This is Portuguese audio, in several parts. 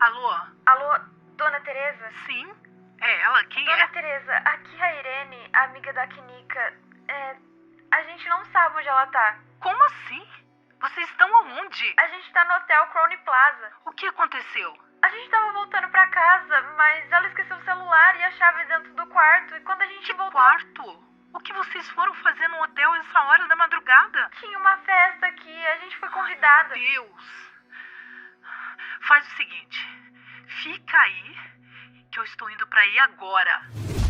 Alô? Alô, Dona Teresa? Sim? É ela? Quem Dona é? Teresa, aqui é a Irene, amiga da Kinika. A gente não sabe onde ela tá. Como assim? Vocês estão aonde? A gente tá no Hotel Crowne Plaza. O que aconteceu? A gente tava voltando pra casa, mas ela esqueceu o celular e a chave dentro do quarto. E quando a gente voltou... Quarto? O que vocês foram fazer no hotel essa hora da madrugada? Tinha uma festa que a gente foi convidada. Deus! Faz o seguinte, fica aí que eu estou indo pra aí agora.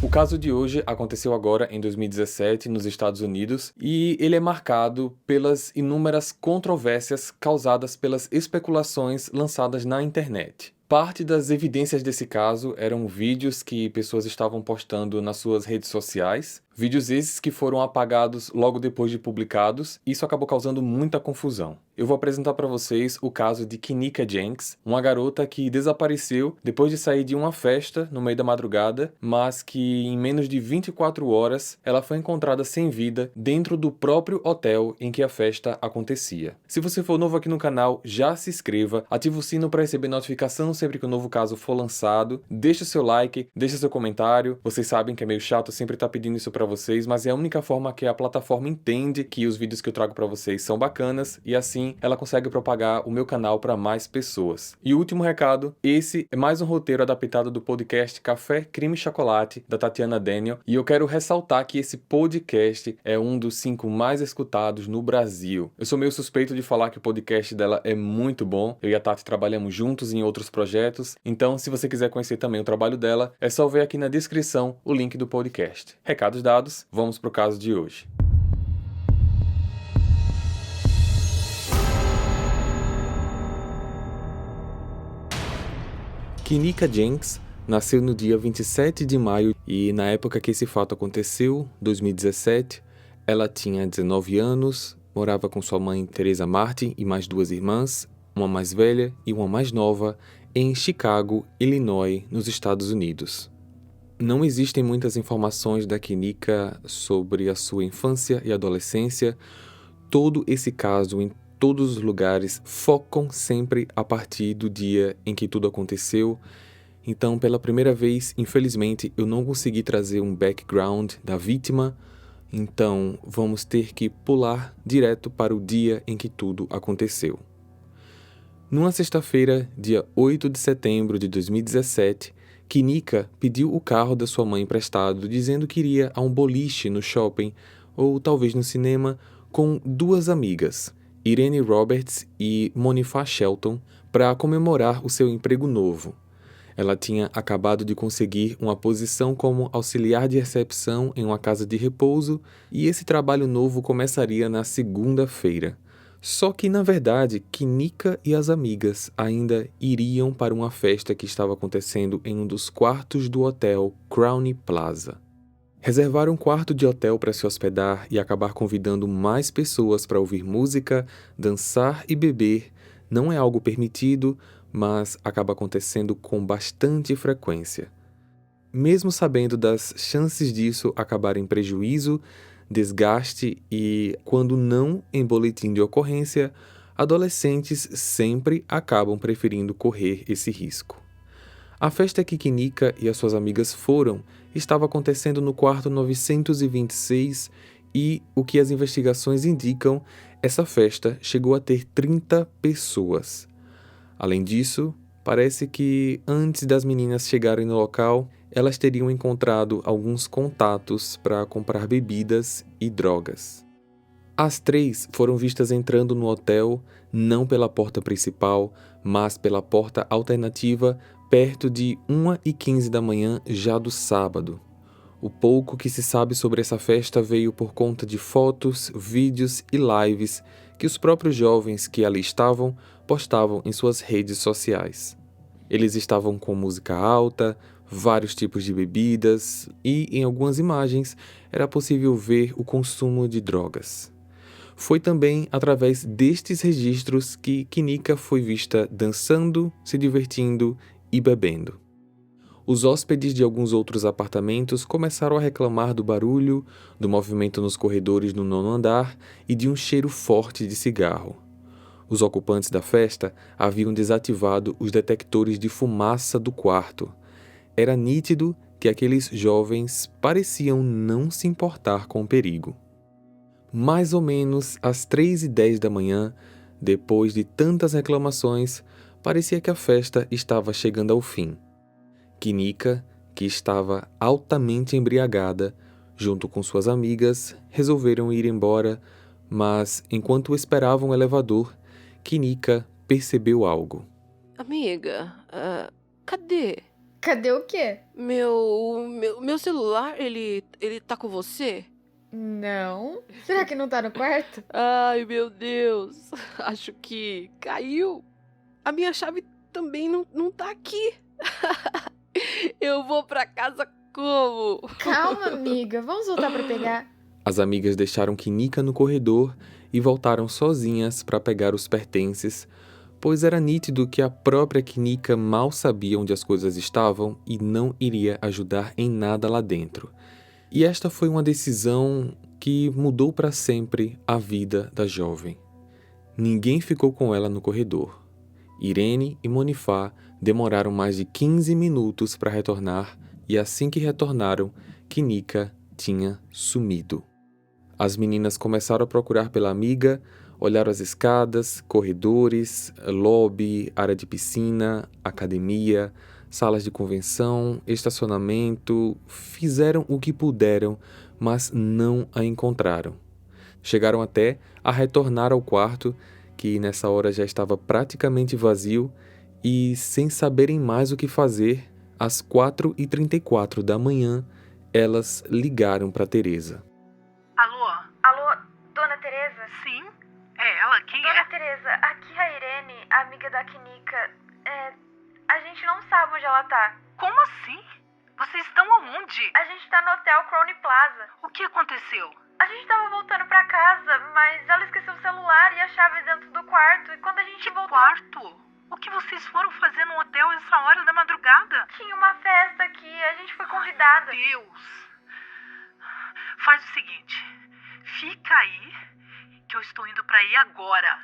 O caso de hoje aconteceu agora em 2017 nos Estados Unidos e ele é marcado pelas inúmeras controvérsias causadas pelas especulações lançadas na internet. Parte das evidências desse caso eram vídeos que pessoas estavam postando nas suas redes sociais, vídeos esses que foram apagados logo depois de publicados. Isso acabou causando muita confusão. Eu vou apresentar para vocês o caso de Kinika Jenks, uma garota que desapareceu depois de sair de uma festa no meio da madrugada, mas que em menos de 24 horas ela foi encontrada sem vida dentro do próprio hotel em que a festa acontecia. Se você for novo aqui no canal, já se inscreva, ative o sino para receber notificação sempre que um novo caso for lançado, deixa o seu like, deixa seu comentário. Vocês sabem que é meio chato sempre estar pedindo isso para vocês, mas é a única forma que a plataforma entende que os vídeos que eu trago para vocês são bacanas e assim ela consegue propagar o meu canal para mais pessoas. E o último recado, esse é mais um roteiro adaptado do podcast Café, Crime e Chocolate, da Tatiana Daniel, e eu quero ressaltar que esse podcast é um dos 5 mais escutados no Brasil. Eu sou meio suspeito de falar que o podcast dela é muito bom, eu e a Tati trabalhamos juntos em outros projetos, então se você quiser conhecer também o trabalho dela, é só ver aqui na descrição o link do podcast. Recados dados, vamos pro caso de hoje. Kinika Jenks nasceu no dia 27 de maio e na época que esse fato aconteceu, 2017, ela tinha 19 anos, morava com sua mãe Teresa Martin e mais 2 irmãs, uma mais velha e uma mais nova, em Chicago, Illinois, nos Estados Unidos. Não existem muitas informações da Kinika sobre a sua infância e adolescência. Todo esse caso em todos os lugares focam sempre a partir do dia em que tudo aconteceu. Então, pela primeira vez, infelizmente, eu não consegui trazer um background da vítima. Então, vamos ter que pular direto para o dia em que tudo aconteceu. Numa sexta-feira, dia 8 de setembro de 2017, Kinika pediu o carro da sua mãe emprestado, dizendo que iria a um boliche no shopping, ou talvez no cinema, com 2 amigas, Irene Roberts e Monifa Shelton, para comemorar o seu emprego novo. Ela tinha acabado de conseguir uma posição como auxiliar de recepção em uma casa de repouso e esse trabalho novo começaria na segunda-feira. Só que, na verdade, Kinika e as amigas ainda iriam para uma festa que estava acontecendo em um dos quartos do hotel Crowne Plaza. Reservar um quarto de hotel para se hospedar e acabar convidando mais pessoas para ouvir música, dançar e beber não é algo permitido, mas acaba acontecendo com bastante frequência. Mesmo sabendo das chances disso acabar em prejuízo, desgaste e, quando não em boletim de ocorrência, adolescentes sempre acabam preferindo correr esse risco. A festa que Kinika e as suas amigas foram estava acontecendo no quarto 926 e, o que as investigações indicam, essa festa chegou a ter 30 pessoas. Além disso, parece que antes das meninas chegarem no local, elas teriam encontrado alguns contatos para comprar bebidas e drogas. As 3 foram vistas entrando no hotel, não pela porta principal, mas pela porta alternativa, perto de 1h15 da manhã já do sábado. O pouco que se sabe sobre essa festa veio por conta de fotos, vídeos e lives que os próprios jovens que ali estavam postavam em suas redes sociais. Eles estavam com música alta, vários tipos de bebidas e, em algumas imagens, era possível ver o consumo de drogas. Foi também através destes registros que Kinika foi vista dançando, se divertindo e bebendo. Os hóspedes de alguns outros apartamentos começaram a reclamar do barulho, do movimento nos corredores no 9º andar e de um cheiro forte de cigarro. Os ocupantes da festa haviam desativado os detectores de fumaça do quarto. Era nítido que aqueles jovens pareciam não se importar com o perigo. Mais ou menos às 3h10 da manhã, depois de tantas reclamações, parecia que a festa estava chegando ao fim. Kinika, que estava altamente embriagada, junto com suas amigas, resolveram ir embora, mas enquanto esperavam o elevador, Kinika percebeu algo. Amiga, cadê? Cadê o quê? Meu celular, ele tá com você? Não. Será que não tá no quarto? Ai, meu Deus. Acho que caiu. A minha chave também não tá aqui. Eu vou pra casa como? Calma, amiga. Vamos voltar pra pegar. As amigas deixaram Kinika no corredor e voltaram sozinhas para pegar os pertences, pois era nítido que a própria Kinika mal sabia onde as coisas estavam e não iria ajudar em nada lá dentro. E esta foi uma decisão que mudou para sempre a vida da jovem. Ninguém ficou com ela no corredor. Irene e Monifá demoraram mais de 15 minutos para retornar e assim que retornaram, Kinika tinha sumido. As meninas começaram a procurar pela amiga, olharam as escadas, corredores, lobby, área de piscina, academia, salas de convenção, estacionamento, fizeram o que puderam, mas não a encontraram. Chegaram até a retornar ao quarto, que nessa hora já estava praticamente vazio, e sem saberem mais o que fazer, às 4h34 da manhã, elas ligaram para Teresa. Alô, Dona Teresa? Sim? É ela? Quem Dona é? Teresa, aqui é a Irene, amiga da Kinika. A gente não sabe onde ela tá. Como assim? Vocês estão aonde? A gente tá no hotel Crowne Plaza. O que aconteceu? A gente tava voltando pra casa, mas ela esqueceu o celular e a chave dentro do quarto. E quando a gente voltou... Quarto? O que vocês foram fazer no hotel essa hora da madrugada? Tinha uma festa aqui, a gente foi convidada. Deus! Faz o seguinte, fica aí, que eu estou indo pra aí agora.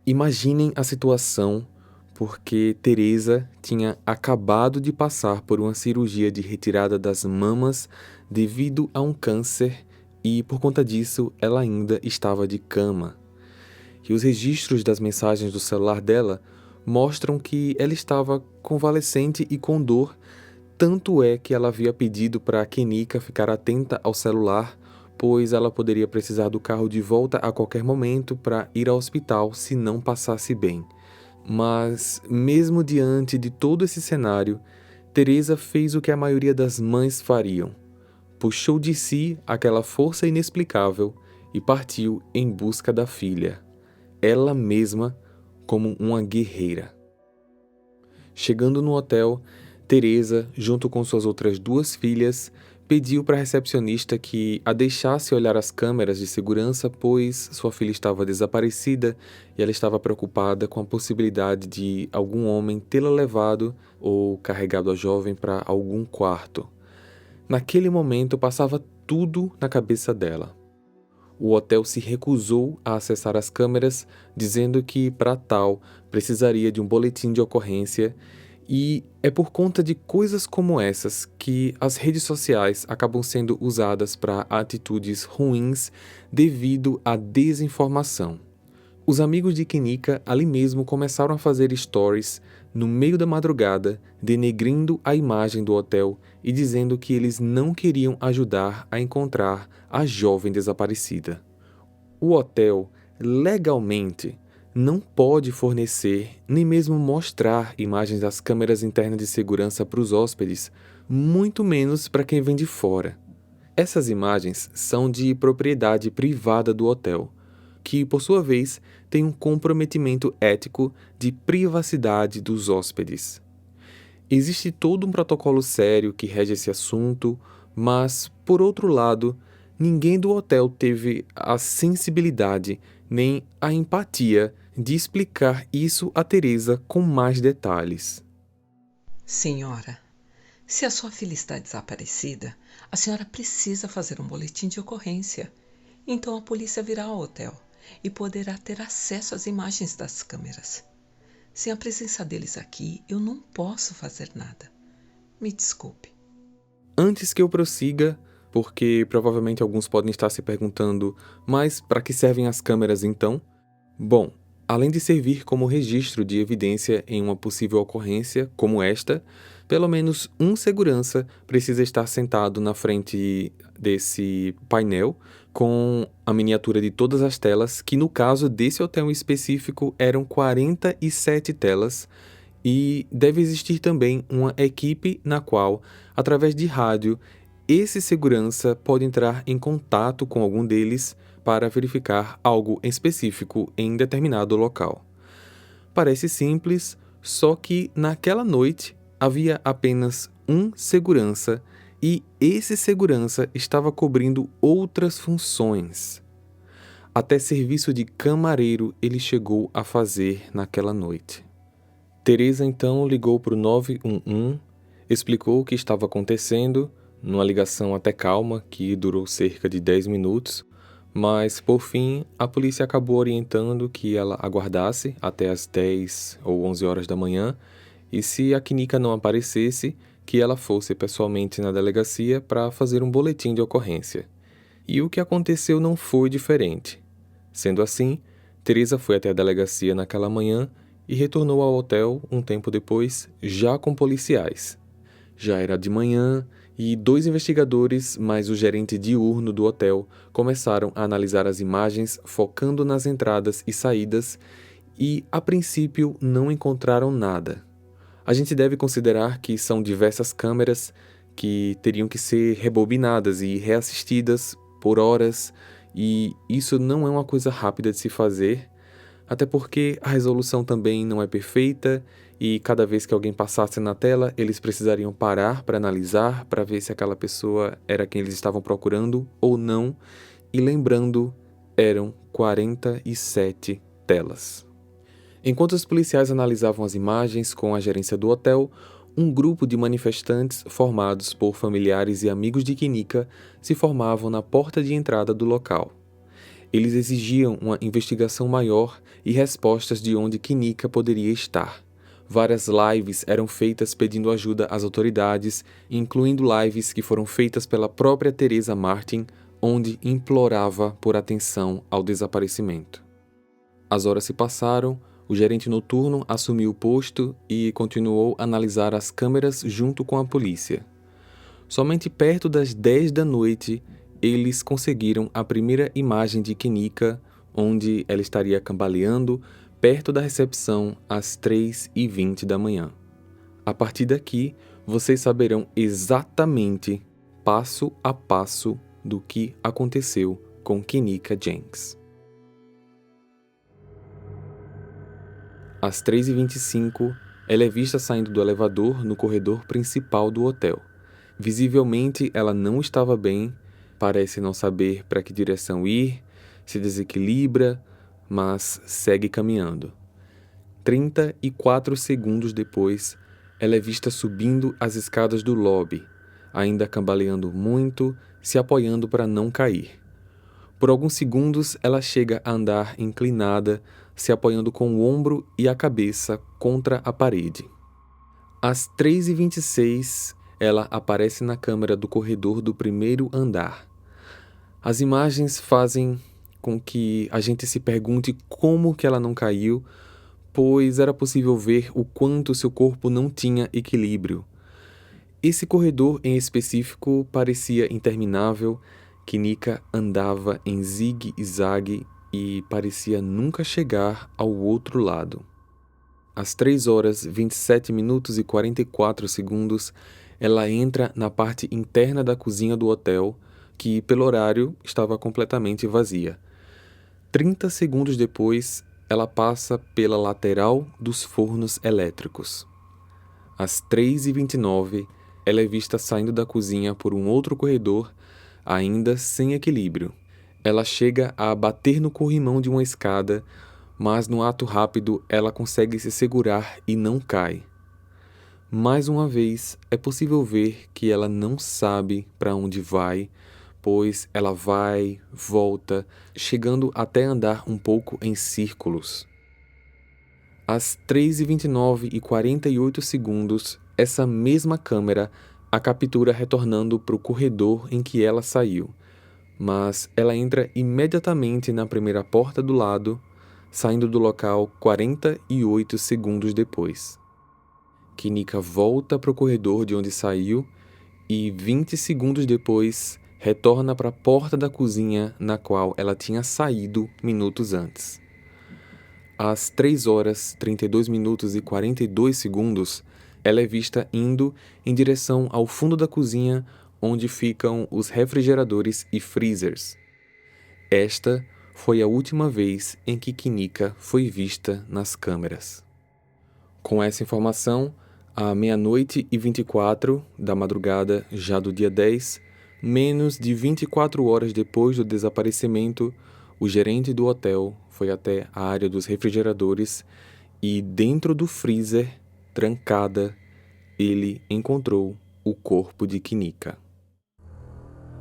Imaginem a situação, porque Teresa tinha acabado de passar por uma cirurgia de retirada das mamas devido a um câncer e, por conta disso, ela ainda estava de cama. E os registros das mensagens do celular dela mostram que ela estava convalescente e com dor, tanto é que ela havia pedido para Kinika ficar atenta ao celular, pois ela poderia precisar do carro de volta a qualquer momento para ir ao hospital se não passasse bem. Mas, mesmo diante de todo esse cenário, Teresa fez o que a maioria das mães fariam. Puxou de si aquela força inexplicável e partiu em busca da filha, ela mesma como uma guerreira. Chegando no hotel, Teresa, junto com suas outras 2 filhas, pediu para a recepcionista que a deixasse olhar as câmeras de segurança, pois sua filha estava desaparecida e ela estava preocupada com a possibilidade de algum homem tê-la levado ou carregado a jovem para algum quarto. Naquele momento passava tudo na cabeça dela. O hotel se recusou a acessar as câmeras, dizendo que, para tal, precisaria de um boletim de ocorrência. E é por conta de coisas como essas que as redes sociais acabam sendo usadas para atitudes ruins devido à desinformação. Os amigos de Kinika ali mesmo começaram a fazer stories no meio da madrugada, denegrindo a imagem do hotel e dizendo que eles não queriam ajudar a encontrar a jovem desaparecida. O hotel, legalmente, não pode fornecer nem mesmo mostrar imagens das câmeras internas de segurança para os hóspedes, muito menos para quem vem de fora. Essas imagens são de propriedade privada do hotel, que, por sua vez, tem um comprometimento ético de privacidade dos hóspedes. Existe todo um protocolo sério que rege esse assunto, mas, por outro lado, ninguém do hotel teve a sensibilidade nem a empatia de explicar isso a Teresa com mais detalhes. Senhora, se a sua filha está desaparecida, a senhora precisa fazer um boletim de ocorrência. Então a polícia virá ao hotel e poderá ter acesso às imagens das câmeras. Sem a presença deles aqui, eu não posso fazer nada. Me desculpe. Antes que eu prossiga, porque provavelmente alguns podem estar se perguntando, mas para que servem as câmeras então? Bom, além de servir como registro de evidência em uma possível ocorrência como esta, pelo menos um segurança precisa estar sentado na frente desse painel com a miniatura de todas as telas, que no caso desse hotel em específico eram 47 telas, e deve existir também uma equipe na qual, através de rádio, esse segurança pode entrar em contato com algum deles para verificar algo em específico em determinado local. Parece simples, só que naquela noite havia apenas um segurança e esse segurança estava cobrindo outras funções. Até serviço de camareiro ele chegou a fazer naquela noite. Teresa então ligou para o 911, explicou o que estava acontecendo, numa ligação até calma, que durou cerca de 10 minutos, mas, por fim, a polícia acabou orientando que ela aguardasse até as 10 ou 11 horas da manhã e, se a Kinika não aparecesse, que ela fosse pessoalmente na delegacia para fazer um boletim de ocorrência. E o que aconteceu não foi diferente. Sendo assim, Teresa foi até a delegacia naquela manhã e retornou ao hotel um tempo depois, já com policiais. Já era de manhã e 2 investigadores, mais o gerente diurno do hotel, começaram a analisar as imagens, focando nas entradas e saídas, e, a princípio, não encontraram nada. A gente deve considerar que são diversas câmeras que teriam que ser rebobinadas e reassistidas por horas, e isso não é uma coisa rápida de se fazer, até porque a resolução também não é perfeita e cada vez que alguém passasse na tela, eles precisariam parar para analisar, para ver se aquela pessoa era quem eles estavam procurando ou não. E lembrando, eram 47 telas. Enquanto os policiais analisavam as imagens com a gerência do hotel, um grupo de manifestantes formados por familiares e amigos de Kinika se formavam na porta de entrada do local. Eles exigiam uma investigação maior e respostas de onde Kinika poderia estar. Várias lives eram feitas pedindo ajuda às autoridades, incluindo lives que foram feitas pela própria Teresa Martin, onde implorava por atenção ao desaparecimento. As horas se passaram, o gerente noturno assumiu o posto e continuou a analisar as câmeras junto com a polícia. Somente perto das 10 da noite, eles conseguiram a primeira imagem de Kinika, onde ela estaria cambaleando perto da recepção às 3h20 da manhã. A partir daqui, vocês saberão exatamente, passo a passo, do que aconteceu com Kinika Jenks. Às 3h25, ela é vista saindo do elevador no corredor principal do hotel. Visivelmente, ela não estava bem, parece não saber para que direção ir, se desequilibra, mas segue caminhando. 34 segundos depois, ela é vista subindo as escadas do lobby, ainda cambaleando muito, se apoiando para não cair. Por alguns segundos, ela chega a andar inclinada, se apoiando com o ombro e a cabeça contra a parede. Às 3h26, ela aparece na câmera do corredor do primeiro andar. As imagens fazem com que a gente se pergunte como que ela não caiu, pois era possível ver o quanto seu corpo não tinha equilíbrio. Esse corredor em específico parecia interminável. Kinika andava em zigue-zague e parecia nunca chegar ao outro lado. Às 3h27 e 44 segundos, ela entra na parte interna da cozinha do hotel, que pelo horário estava completamente vazia. 30 segundos depois, ela passa pela lateral dos fornos elétricos. Às 3h29, ela é vista saindo da cozinha por um outro corredor, ainda sem equilíbrio. Ela chega a bater no corrimão de uma escada, mas no ato rápido ela consegue se segurar e não cai. Mais uma vez, é possível ver que ela não sabe para onde vai, pois ela vai, volta, chegando até andar um pouco em círculos. Às 3h29 e 48 segundos, essa mesma câmera a captura retornando para o corredor em que ela saiu, mas ela entra imediatamente na primeira porta do lado, saindo do local 48 segundos depois. Kinika volta para o corredor de onde saiu e 20 segundos depois retorna para a porta da cozinha na qual ela tinha saído minutos antes. Às 3h32 e 42 segundos, ela é vista indo em direção ao fundo da cozinha onde ficam os refrigeradores e freezers. Esta foi a última vez em que Kinika foi vista nas câmeras. Com essa informação, à 00h24 da madrugada já do dia 10, menos de 24 horas depois do desaparecimento, o gerente do hotel foi até a área dos refrigeradores e dentro do freezer, trancada, ele encontrou o corpo de Kinika.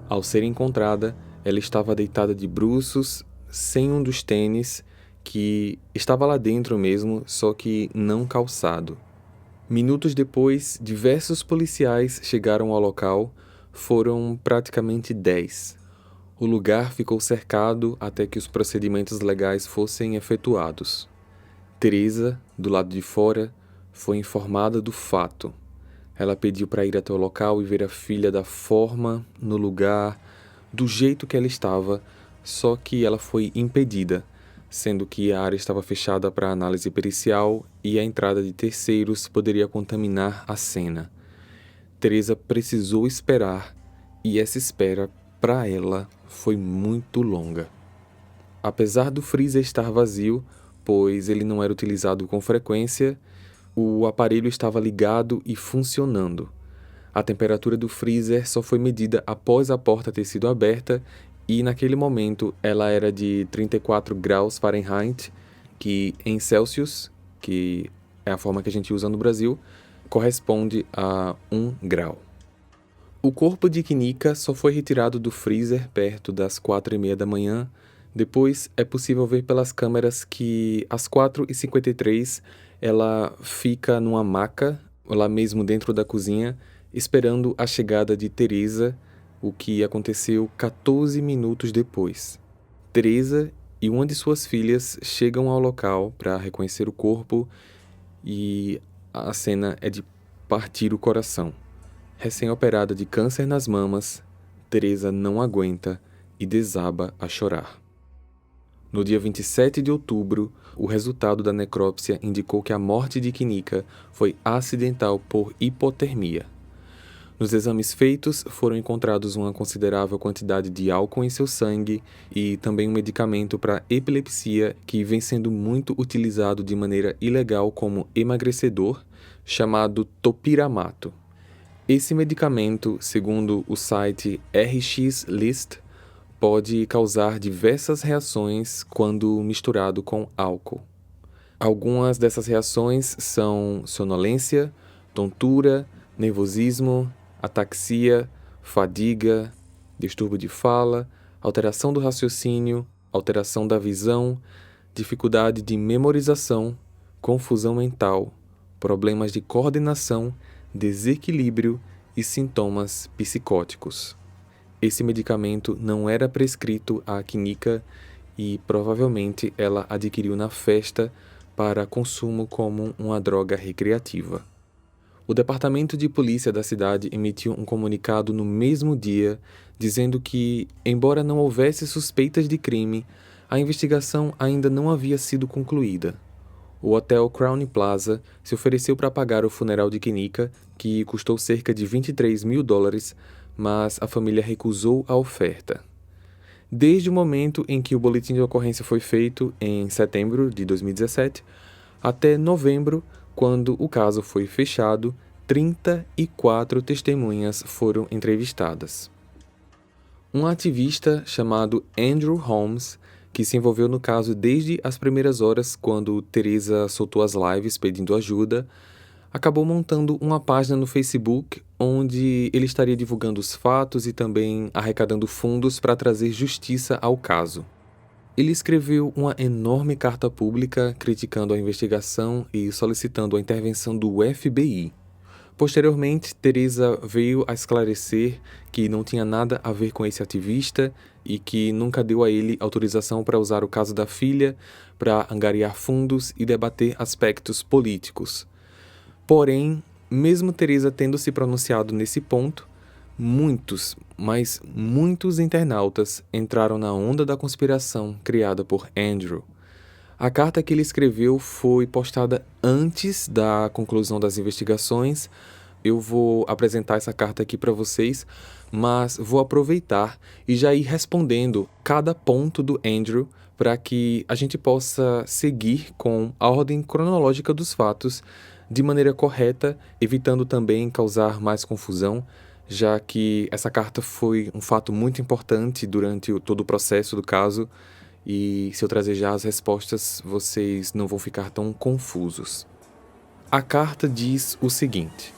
Ao ser encontrada, ela estava deitada de bruços, sem um dos tênis, que estava lá dentro mesmo, só que não calçado. Minutos depois, diversos policiais chegaram ao local, foram praticamente 10. O lugar ficou cercado até que os procedimentos legais fossem efetuados. Teresa, do lado de fora, foi informada do fato. Ela pediu para ir até o local e ver a filha da forma, no lugar, do jeito que ela estava, só que ela foi impedida, sendo que a área estava fechada para análise pericial e a entrada de terceiros poderia contaminar a cena. Teresa precisou esperar e essa espera, para ela, foi muito longa. Apesar do freezer estar vazio, pois ele não era utilizado com frequência, o aparelho estava ligado e funcionando. A temperatura do freezer só foi medida após a porta ter sido aberta e naquele momento ela era de 34 graus Fahrenheit, que em Celsius, que é a forma que a gente usa no Brasil, corresponde a 1 grau. O corpo de Kinika só foi retirado do freezer perto das 4h30 da manhã. Depois é possível ver pelas câmeras que às 4h53 ela fica numa maca, lá mesmo dentro da cozinha, esperando a chegada de Teresa, o que aconteceu 14 minutos depois. Teresa e uma de suas filhas chegam ao local para reconhecer o corpo e a cena é de partir o coração. Recém-operada de câncer nas mamas, Teresa não aguenta e desaba a chorar. No dia 27 de outubro, o resultado da necrópsia indicou que a morte de Kinika foi acidental por hipotermia. Nos exames feitos, foram encontrados uma considerável quantidade de álcool em seu sangue e também um medicamento para epilepsia que vem sendo muito utilizado de maneira ilegal como emagrecedor, chamado topiramato. Esse medicamento, segundo o site RX List, pode causar diversas reações quando misturado com álcool. Algumas dessas reações são sonolência, tontura, nervosismo, ataxia, fadiga, distúrbio de fala, alteração do raciocínio, alteração da visão, dificuldade de memorização, confusão mental, problemas de coordenação, desequilíbrio e sintomas psicóticos. Esse medicamento não era prescrito a Kinika e provavelmente ela adquiriu na festa para consumo como uma droga recreativa. O Departamento de Polícia da cidade emitiu um comunicado no mesmo dia dizendo que, embora não houvesse suspeitas de crime, a investigação ainda não havia sido concluída. O hotel Crown Plaza se ofereceu para pagar o funeral de Kinika, que custou cerca de $23 mil, mas a família recusou a oferta. Desde o momento em que o boletim de ocorrência foi feito, em setembro de 2017, até novembro, quando o caso foi fechado, 34 testemunhas foram entrevistadas. Um ativista chamado Andrew Holmes, que se envolveu no caso desde as primeiras horas quando Teresa soltou as lives pedindo ajuda, acabou montando uma página no Facebook onde ele estaria divulgando os fatos e também arrecadando fundos para trazer justiça ao caso. Ele escreveu uma enorme carta pública criticando a investigação e solicitando a intervenção do FBI. Posteriormente, Teresa veio a esclarecer que não tinha nada a ver com esse ativista e que nunca deu a ele autorização para usar o caso da filha para angariar fundos e debater aspectos políticos. Porém, mesmo Teresa tendo se pronunciado nesse ponto, muitos internautas entraram na onda da conspiração criada por Andrew. A carta que ele escreveu foi postada antes da conclusão das investigações. Eu vou apresentar essa carta aqui para vocês, mas vou aproveitar e já ir respondendo cada ponto do Andrew para que a gente possa seguir com a ordem cronológica dos fatos de maneira correta, evitando também causar mais confusão, já que essa carta foi um fato muito importante durante todo o processo do caso, e se eu trazer já as respostas, vocês não vão ficar tão confusos. A carta diz o seguinte: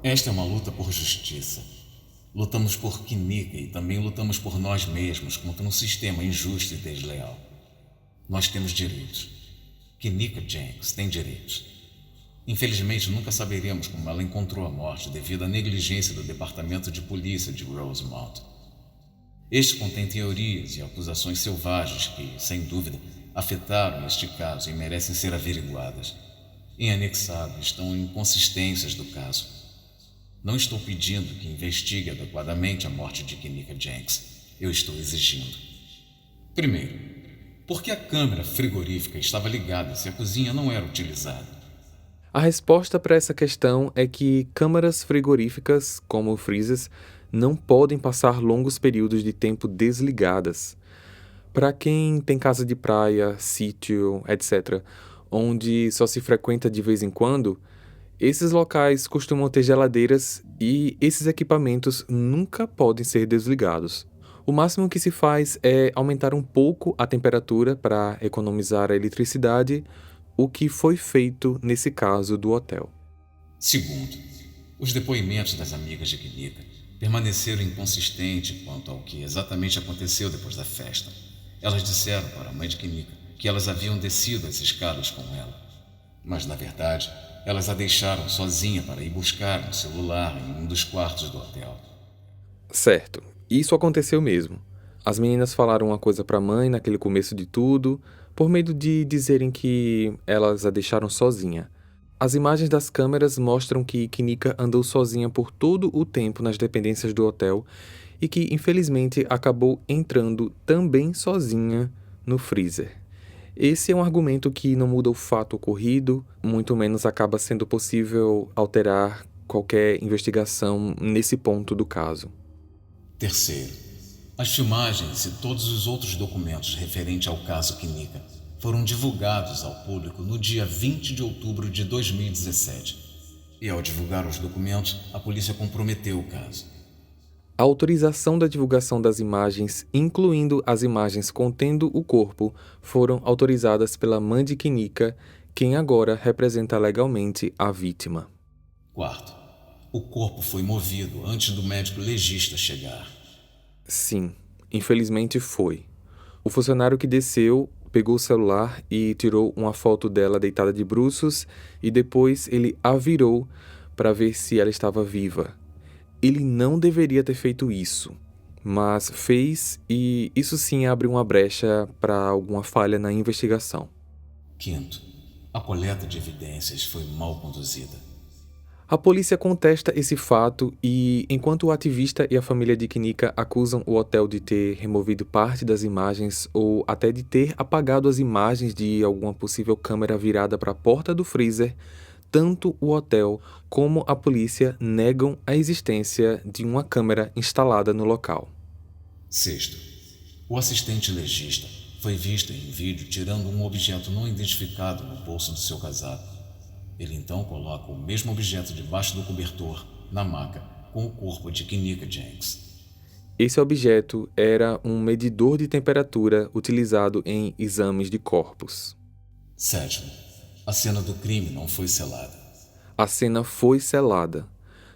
Esta é uma luta por justiça. Lutamos por Kinika e também lutamos por nós mesmos contra um sistema injusto e desleal. Nós temos direitos. Kinika Jenks tem direitos. Infelizmente, nunca saberemos como ela encontrou a morte devido à negligência do Departamento de Polícia de Rosemont. Este contém teorias e acusações selvagens que, sem dúvida, afetaram este caso e merecem ser averiguadas. Em anexado estão inconsistências do caso. Não estou pedindo que investigue adequadamente a morte de Kinika Jenks. Eu estou exigindo. Primeiro, por que a câmera frigorífica estava ligada se a cozinha não era utilizada? A resposta para essa questão é que câmaras frigoríficas, como freezers, não podem passar longos períodos de tempo desligadas. Para quem tem casa de praia, sítio, etc., onde só se frequenta de vez em quando, esses locais costumam ter geladeiras e esses equipamentos nunca podem ser desligados. O máximo que se faz é aumentar um pouco a temperatura para economizar a eletricidade, o que foi feito nesse caso do hotel. Segundo, os depoimentos das amigas de Kinika permaneceram inconsistentes quanto ao que exatamente aconteceu depois da festa. Elas disseram para a mãe de Kinika que elas haviam descido as escadas com ela. Mas, na verdade, elas a deixaram sozinha para ir buscar um celular em um dos quartos do hotel. Certo. Isso aconteceu mesmo. As meninas falaram uma coisa para a mãe naquele começo de tudo, por medo de dizerem que elas a deixaram sozinha. As imagens das câmeras mostram que Kinika andou sozinha por todo o tempo nas dependências do hotel e que, infelizmente, acabou entrando também sozinha no freezer. Esse é um argumento que não muda o fato ocorrido, muito menos acaba sendo possível alterar qualquer investigação nesse ponto do caso. Terceiro, as filmagens e todos os outros documentos referentes ao caso Kinika foram divulgados ao público no dia 20 de outubro de 2017. E ao divulgar os documentos, a polícia comprometeu o caso. A autorização da divulgação das imagens, incluindo as imagens contendo o corpo, foram autorizadas pela mãe de Kinika, quem agora representa legalmente a vítima. Quarto, o corpo foi movido antes do médico legista chegar. Sim, infelizmente foi. O funcionário que desceu pegou o celular e tirou uma foto dela deitada de bruços e depois ele a virou para ver se ela estava viva. Ele não deveria ter feito isso, mas fez e isso sim abre uma brecha para alguma falha na investigação. Quinto, a coleta de evidências foi mal conduzida. A polícia contesta esse fato e, enquanto o ativista e a família de Kinika acusam o hotel de ter removido parte das imagens ou até de ter apagado as imagens de alguma possível câmera virada para a porta do freezer, tanto o hotel como a polícia negam a existência de uma câmera instalada no local. Sexto, o assistente legista foi visto em vídeo tirando um objeto não identificado no bolso do seu casaco. Ele então coloca o mesmo objeto debaixo do cobertor, na maca, com o corpo de Kinika Jenks. Esse objeto era um medidor de temperatura utilizado em exames de corpos. Sétimo, A cena do crime não foi selada. A cena foi selada.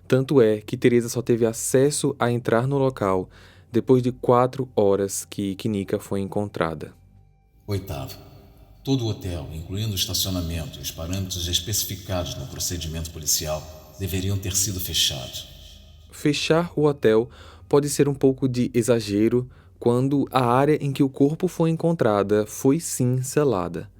Tanto é que Teresa só teve acesso a entrar no local depois de 4 horas que Kinika foi encontrada. 8º. Todo o hotel, incluindo o estacionamento e os parâmetros especificados no procedimento policial, deveriam ter sido fechados. Fechar o hotel pode ser um pouco de exagero quando a área em que o corpo foi encontrada foi sim selada.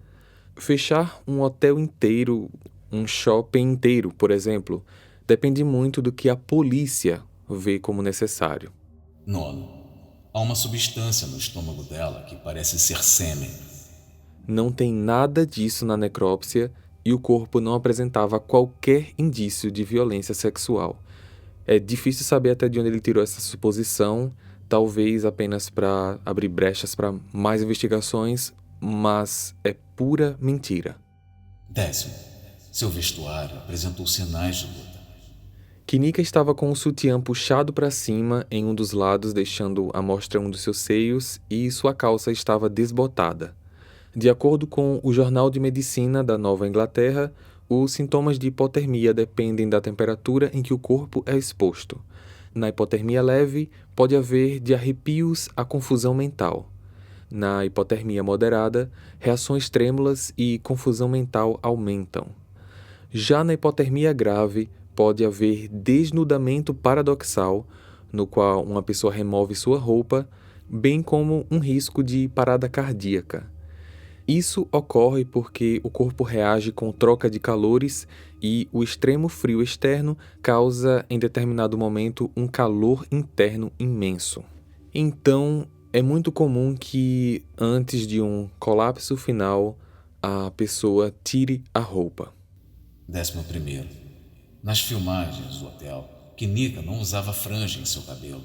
Fechar um hotel inteiro, um shopping inteiro, por exemplo, depende muito do que a polícia vê como necessário. 9º. Há uma substância no estômago dela que parece ser sêmen. Não tem nada disso na necrópsia e o corpo não apresentava qualquer indício de violência sexual. É difícil saber até de onde ele tirou essa suposição, talvez apenas para abrir brechas para mais investigações, mas é pura mentira. 10º. Seu vestuário apresentou sinais de luta. Kinika estava com o sutiã puxado para cima em um dos lados, deixando à mostra um dos seus seios, e sua calça estava desbotada. De acordo com o Jornal de Medicina da Nova Inglaterra, os sintomas de hipotermia dependem da temperatura em que o corpo é exposto. Na hipotermia leve, pode haver de arrepios a confusão mental. Na hipotermia moderada, reações trêmulas e confusão mental aumentam. Já na hipotermia grave, pode haver desnudamento paradoxal, no qual uma pessoa remove sua roupa, bem como um risco de parada cardíaca. Isso ocorre porque o corpo reage com troca de calores e o extremo frio externo causa, em determinado momento, um calor interno imenso. Então, é muito comum que, antes de um colapso final, a pessoa tire a roupa. 11º. Nas filmagens do hotel, Kinika não usava franja em seu cabelo,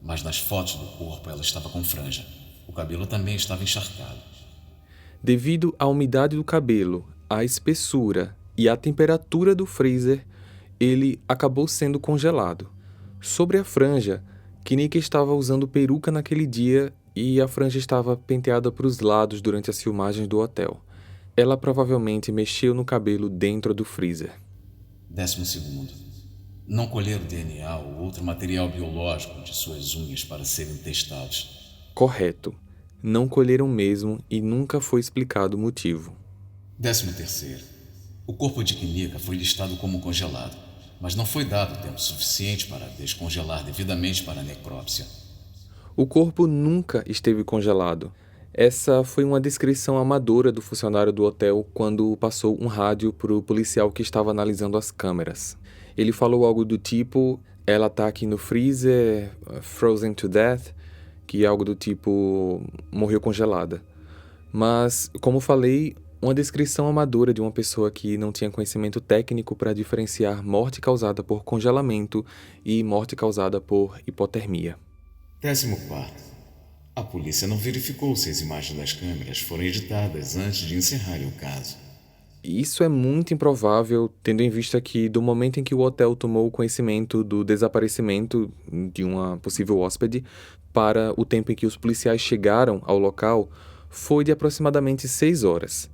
mas nas fotos do corpo ela estava com franja. O cabelo também estava encharcado. Devido à umidade do cabelo, à espessura e à temperatura do freezer, ele acabou sendo congelado. Sobre a franja, Kinika estava usando peruca naquele dia e a franja estava penteada para os lados durante as filmagens do hotel. Ela provavelmente mexeu no cabelo dentro do freezer. 12º. Não colher o DNA ou outro material biológico de suas unhas para serem testados. Correto. Não colheram mesmo e nunca foi explicado o motivo. 13º. O corpo de Kinika foi listado como congelado, mas não foi dado tempo suficiente para descongelar devidamente para a necrópsia. O corpo nunca esteve congelado. Essa foi uma descrição amadora do funcionário do hotel quando passou um rádio para o policial que estava analisando as câmeras. Ele falou algo do tipo, ela está aqui no freezer, frozen to death, que é algo do tipo, morreu congelada. Mas, como falei, uma descrição amadora de uma pessoa que não tinha conhecimento técnico para diferenciar morte causada por congelamento e morte causada por hipotermia. 14º. A polícia não verificou se as imagens das câmeras foram editadas antes de encerrarem o caso. Isso é muito improvável, tendo em vista que do momento em que o hotel tomou conhecimento do desaparecimento de uma possível hóspede para o tempo em que os policiais chegaram ao local, foi de aproximadamente 6 horas.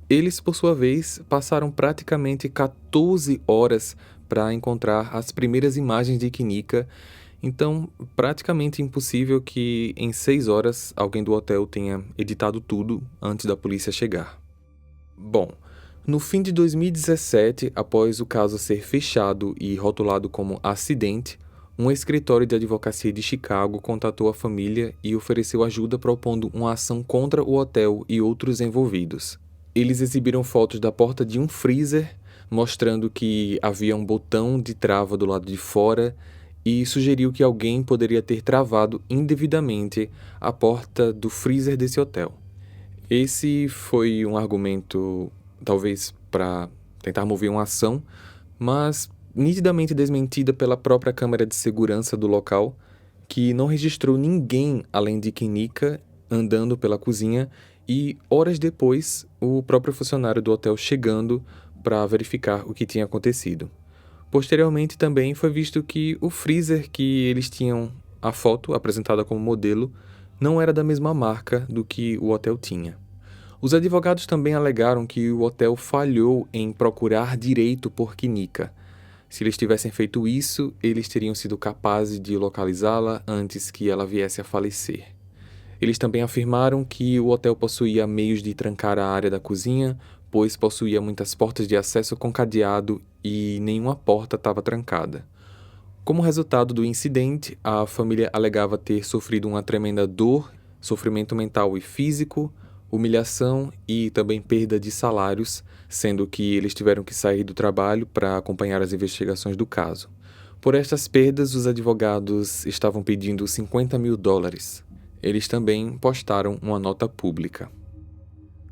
Eles, por sua vez, passaram praticamente 14 horas para encontrar as primeiras imagens de Kinika, então praticamente impossível que em 6 horas alguém do hotel tenha editado tudo antes da polícia chegar. Bom, no fim de 2017, após o caso ser fechado e rotulado como acidente, um escritório de advocacia de Chicago contatou a família e ofereceu ajuda propondo uma ação contra o hotel e outros envolvidos. Eles exibiram fotos da porta de um freezer, mostrando que havia um botão de trava do lado de fora e sugeriu que alguém poderia ter travado indevidamente a porta do freezer desse hotel. Esse foi um argumento, talvez, para tentar mover uma ação, mas nitidamente desmentida pela própria câmera de segurança do local, que não registrou ninguém além de Kinika andando pela cozinha e, horas depois, o próprio funcionário do hotel chegando para verificar o que tinha acontecido. Posteriormente também foi visto que o freezer que eles tinham a foto apresentada como modelo não era da mesma marca do que o hotel tinha. Os advogados também alegaram que o hotel falhou em procurar direito por Kinika. Se eles tivessem feito isso, eles teriam sido capazes de localizá-la antes que ela viesse a falecer. Eles também afirmaram que o hotel possuía meios de trancar a área da cozinha, pois possuía muitas portas de acesso com cadeado e nenhuma porta estava trancada. Como resultado do incidente, a família alegava ter sofrido uma tremenda dor, sofrimento mental e físico, humilhação e também perda de salários, sendo que eles tiveram que sair do trabalho para acompanhar as investigações do caso. Por estas perdas, os advogados estavam pedindo $50 mil. Eles também postaram uma nota pública.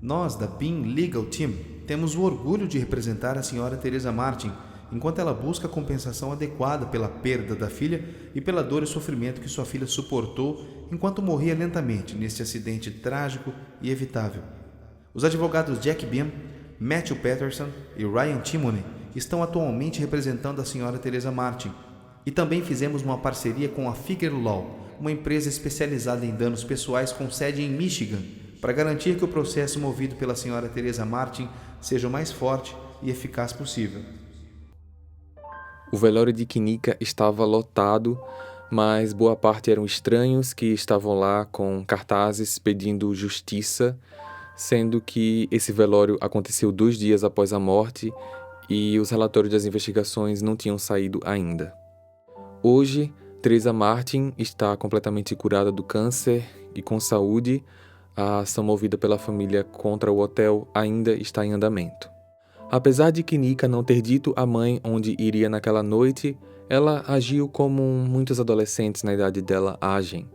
Nós, da PIN Legal Team, temos o orgulho de representar a Sra. Teresa Martin, enquanto ela busca a compensação adequada pela perda da filha e pela dor e sofrimento que sua filha suportou enquanto morria lentamente neste acidente trágico e evitável. Os advogados Jack Beam, Matthew Patterson e Ryan Timoney estão atualmente representando a Sra. Teresa Martin, e também fizemos uma parceria com a Figure Law, uma empresa especializada em danos pessoais com sede em Michigan, para garantir que o processo movido pela Sra. Teresa Martin seja o mais forte e eficaz possível. O velório de Kinika estava lotado, mas boa parte eram estranhos que estavam lá com cartazes pedindo justiça, sendo que esse velório aconteceu 2 dias após a morte e os relatórios das investigações não tinham saído ainda. Hoje, Teresa Martin está completamente curada do câncer e com saúde. A ação movida pela família contra o hotel ainda está em andamento. Apesar de Kinika não ter dito à mãe onde iria naquela noite, ela agiu como muitos adolescentes na idade dela agem.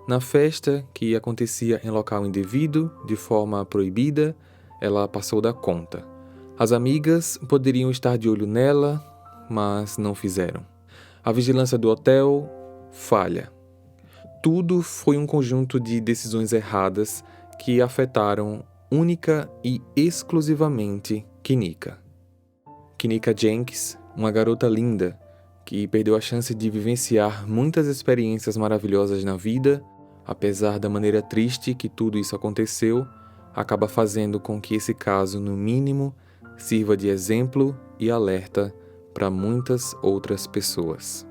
Na festa, que acontecia em local indevido, de forma proibida, ela passou da conta. As amigas poderiam estar de olho nela, mas não fizeram. A vigilância do hotel falha. Tudo foi um conjunto de decisões erradas que afetaram única e exclusivamente Kinika. Kinika Jenkins, uma garota linda que perdeu a chance de vivenciar muitas experiências maravilhosas na vida, apesar da maneira triste que tudo isso aconteceu, acaba fazendo com que esse caso, no mínimo, sirva de exemplo e alerta para muitas outras pessoas.